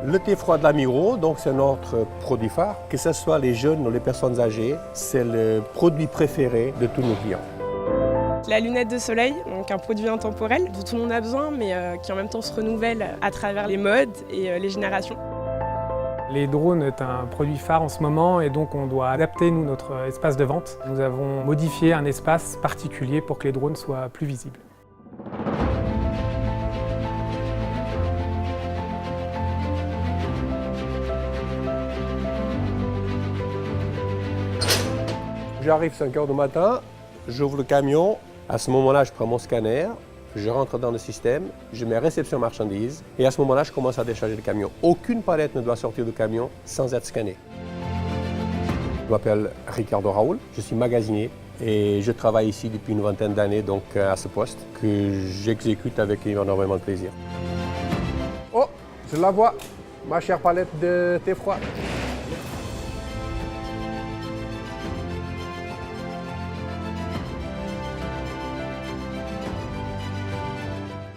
Le thé froid de la Miro, donc c'est notre produit phare. Que ce soit les jeunes ou les personnes âgées, c'est le produit préféré de tous nos clients. La lunette de soleil, donc un produit intemporel dont tout le monde a besoin, mais qui en même temps se renouvelle à travers les modes et les générations. Les drones est un produit phare en ce moment et donc on doit adapter nous, notre espace de vente. Nous avons modifié un espace particulier pour que les drones soient plus visibles. J'arrive 5 h du matin, j'ouvre le camion. À ce moment-là, je prends mon scanner, je rentre dans le système, je mets réception marchandises et à ce moment-là, je commence à décharger le camion. Aucune palette ne doit sortir du camion sans être scannée. Je m'appelle Ricardo Raoul, je suis magasinier et je travaille ici depuis une vingtaine d'années donc à ce poste que j'exécute avec énormément de plaisir. Oh, je la vois, ma chère palette de thé froid.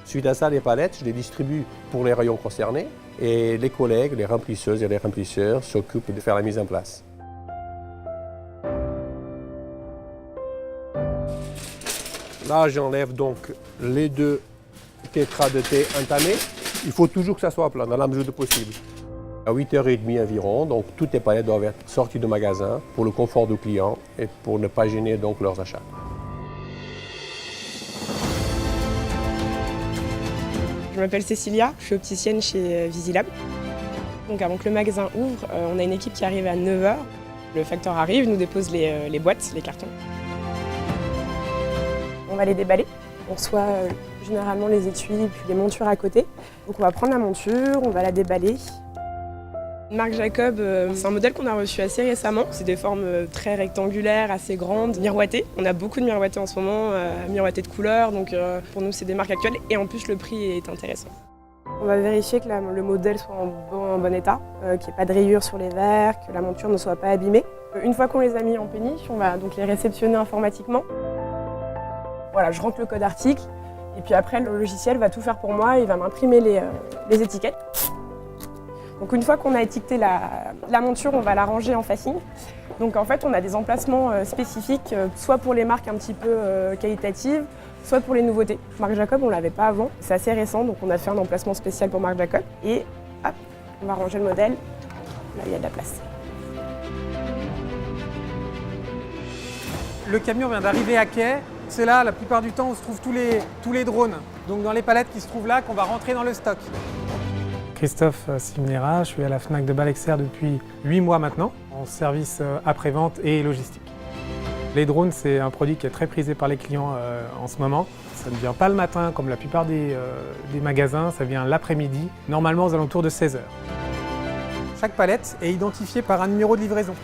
Suite à ça, les palettes, je les distribue pour les rayons concernés et les collègues, les remplisseuses et les remplisseurs s'occupent de faire la mise en place. Là, j'enlève donc les 2 tétras de thé entamés. Il faut toujours que ça soit plat, dans la mesure du possible. À 8h30 environ, donc toutes les palettes doivent être sorties du magasin pour le confort du client et pour ne pas gêner donc leurs achats. Je m'appelle Cécilia, je suis opticienne chez Visilab. Donc avant que le magasin ouvre, on a une équipe qui arrive à 9 h. Le facteur arrive, nous dépose les boîtes, les cartons. On va les déballer. On reçoit généralement les étuis et puis les montures à côté. Donc on va prendre la monture, on va la déballer. Marc Jacob, c'est un modèle qu'on a reçu assez récemment. C'est des formes très rectangulaires, assez grandes, miroitées. On a beaucoup de miroités en ce moment, miroités de couleurs, donc pour nous c'est des marques actuelles et en plus le prix est intéressant. On va vérifier que le modèle soit en bon état, qu'il n'y ait pas de rayures sur les verres, que la monture ne soit pas abîmée. Une fois qu'on les a mis en péniche, on va donc les réceptionner informatiquement. Voilà, je rentre le code article et puis après le logiciel va tout faire pour moi, il va m'imprimer les étiquettes. Donc une fois qu'on a étiqueté la monture, on va la ranger en facing. Donc en fait, on a des emplacements spécifiques, soit pour les marques un petit peu qualitatives, soit pour les nouveautés. Marc Jacob, on ne l'avait pas avant, c'est assez récent, donc on a fait un emplacement spécial pour Marc Jacob. Et hop, on va ranger le modèle, là il y a de la place. Le camion vient d'arriver à quai. C'est là, la plupart du temps, où se trouvent tous les drones. Donc dans les palettes qui se trouvent là, qu'on va rentrer dans le stock. Christophe Simnera, je suis à la Fnac de Balexer depuis 8 mois maintenant, en service après-vente et logistique. Les drones, c'est un produit qui est très prisé par les clients en ce moment. Ça ne vient pas le matin comme la plupart des magasins, ça vient l'après-midi, normalement aux alentours de 16 h. Chaque palette est identifiée par un numéro de livraison.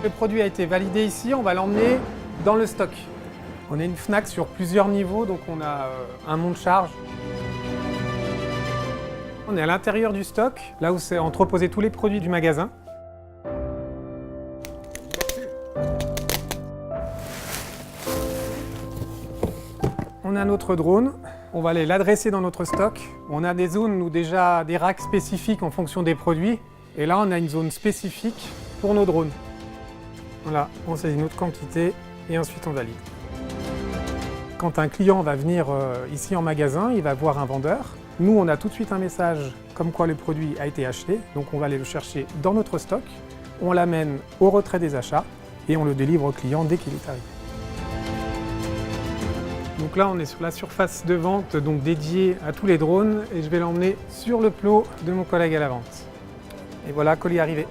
Le produit a été validé ici, on va l'emmener dans le stock. On est une Fnac sur plusieurs niveaux, donc on a un monte-charge. On est à l'intérieur du stock, là où c'est entreposé tous les produits du magasin. On a notre drone, on va aller l'adresser dans notre stock. On a des zones où déjà des racks spécifiques en fonction des produits. Et là, on a une zone spécifique pour nos drones. Voilà, on saisit notre quantité et ensuite on valide. Quand un client va venir ici en magasin, il va voir un vendeur. Nous, on a tout de suite un message comme quoi le produit a été acheté. Donc on va aller le chercher dans notre stock, on l'amène au retrait des achats et on le délivre au client dès qu'il est arrivé. Donc là, on est sur la surface de vente donc dédiée à tous les drones et je vais l'emmener sur le plot de mon collègue à la vente. Et voilà, colis arrivé.